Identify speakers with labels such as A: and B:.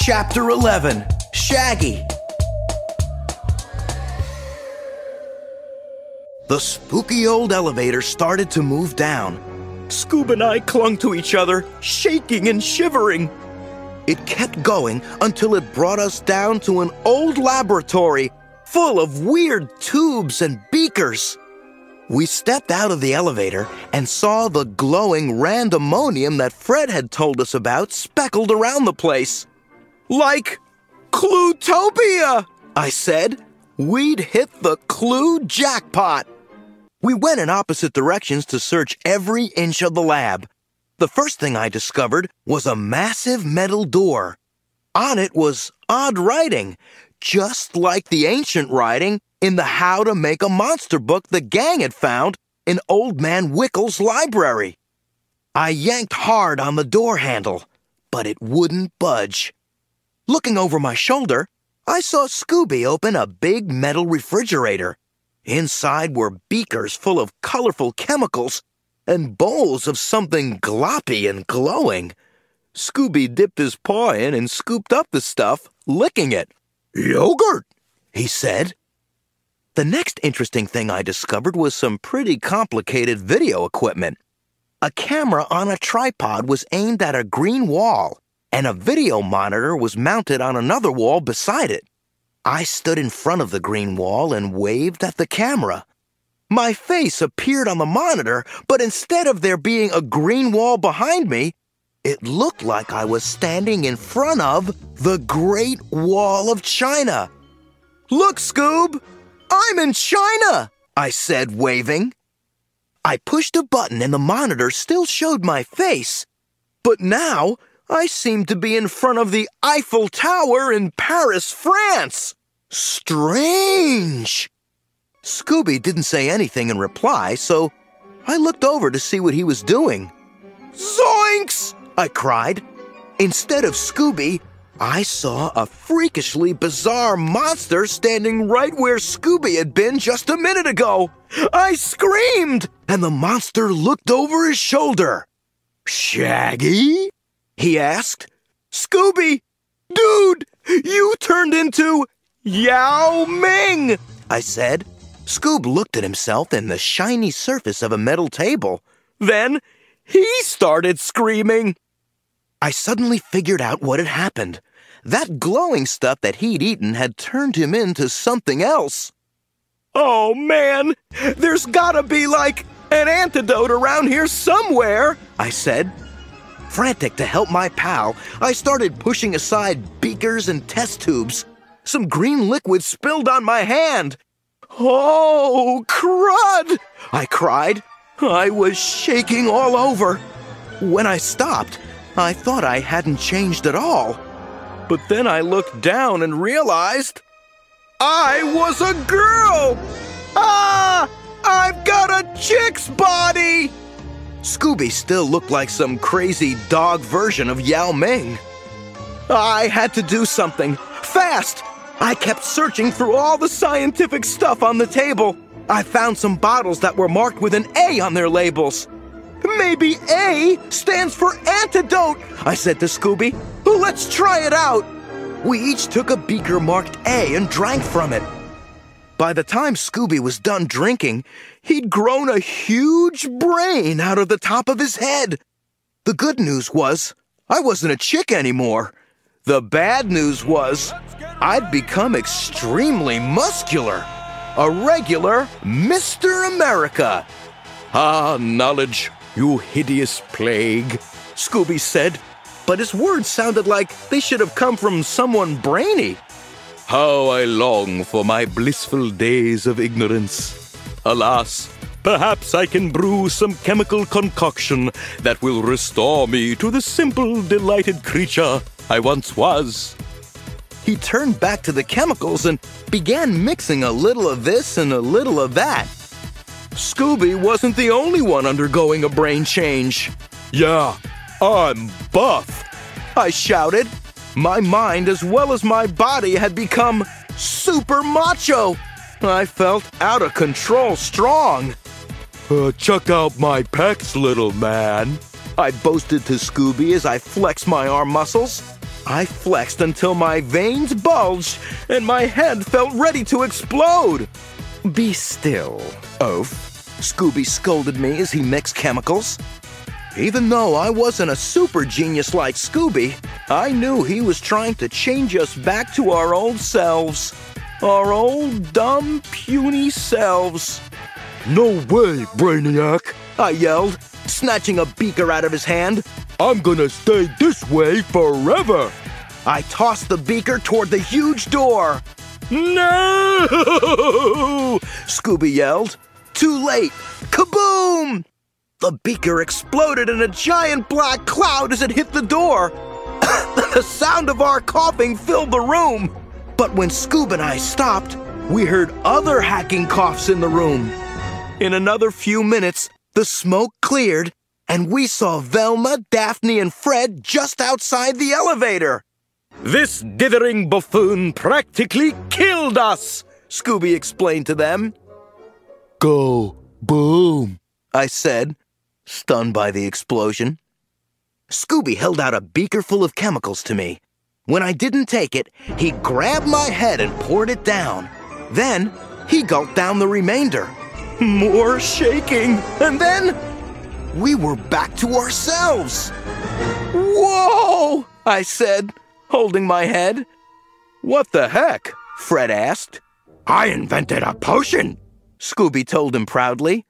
A: Chapter 11, Shaggy. The spooky old elevator started to move down. Scoob and I clung to each other, shaking and shivering. It kept going until it brought us down to an old laboratory full of weird tubes and beakers. We stepped out of the elevator and saw the glowing randomonium that Fred had told us about speckled around the place. Like Cluetopia, I said. We'd hit the clue jackpot. We went in opposite directions to search every inch of the lab. The first thing I discovered was a massive metal door. On it was odd writing, just like the ancient writing in the How to Make a Monster book the gang had found in Old Man Wickle's library. I yanked hard on the door handle, but it wouldn't budge. Looking over my shoulder, I saw Scooby open a big metal refrigerator. Inside were beakers full of colorful chemicals and bowls of something gloppy and glowing. Scooby dipped his paw in and scooped up the stuff, licking it. "Yogurt," he said. The next interesting thing I discovered was some pretty complicated video equipment. A camera on a tripod was aimed at a green wall, and a video monitor was mounted on another wall beside it. I stood in front of the green wall and waved at the camera. My face appeared on the monitor, but instead of there being a green wall behind me, it looked like I was standing in front of the Great Wall of China. "Look, Scoob! I'm in China!" I said, waving. I pushed a button and the monitor still showed my face, but now I seemed to be in front of the Eiffel Tower in Paris, France. Strange! Scooby didn't say anything in reply, so I looked over to see what he was doing. "Zoinks!" I cried. Instead of Scooby, I saw a freakishly bizarre monster standing right where Scooby had been just a minute ago. I screamed, and the monster looked over his shoulder. "Shaggy?" he asked. "Scooby, dude, you turned into Yao Ming," I said. Scoob looked at himself in the shiny surface of a metal table. Then he started screaming. I suddenly figured out what had happened. That glowing stuff that he'd eaten had turned him into something else. "Oh, man, there's gotta be, like, an antidote around here somewhere," I said. Frantic to help my pal, I started pushing aside beakers and test tubes. Some green liquid spilled on my hand. "Oh, crud!" I cried. I was shaking all over. When I stopped, I thought I hadn't changed at all. But then I looked down and realized I was a girl! Ah! I've got a chick's body! Scooby still looked like some crazy dog version of Yao Ming. I had to do something, fast! I kept searching through all the scientific stuff on the table. I found some bottles that were marked with an A on their labels. "Maybe A stands for antidote," I said to Scooby. "Let's try it out." We each took a beaker marked A and drank from it. By the time Scooby was done drinking, he'd grown a huge brain out of the top of his head. The good news was I wasn't a chick anymore. The bad news was I'd become extremely muscular. A regular Mr. America. "Ah, knowledge, you hideous plague," Scooby said, but his words sounded like they should have come from someone brainy. "How I long for my blissful days of ignorance. Alas, perhaps I can brew some chemical concoction that will restore me to the simple, delighted creature I once was." He turned back to the chemicals and began mixing a little of this and a little of that. Scooby wasn't the only one undergoing a brain change. "Yeah, I'm buff," I shouted. My mind as well as my body had become super macho. I felt out of control strong. "Check out my pecs, little man," I boasted to Scooby as I flexed my arm muscles. I flexed until my veins bulged and my head felt ready to explode. "Be still, oaf," Scooby scolded me as he mixed chemicals. Even though I wasn't a super genius like Scooby, I knew he was trying to change us back to our old selves. Our old, dumb, puny selves. "No way, Brainiac," I yelled, snatching a beaker out of his hand. "I'm gonna stay this way forever." I tossed the beaker toward the huge door. "No!" Scooby yelled. Too late! Kaboom! The beaker exploded in a giant black cloud as it hit the door. The sound of our coughing filled the room. But when Scoob and I stopped, we heard other hacking coughs in the room. In another few minutes, the smoke cleared, and we saw Velma, Daphne, and Fred just outside the elevator. "This dithering buffoon practically killed us," Scooby explained to them. "Go boom," I said, stunned by the explosion. Scooby held out a beaker full of chemicals to me. When I didn't take it, he grabbed my head and poured it down. Then, he gulped down the remainder. More shaking, and then we were back to ourselves. "Whoa!" I said, holding my head. "What the heck?" Fred asked. "I invented a potion," Scooby told him proudly.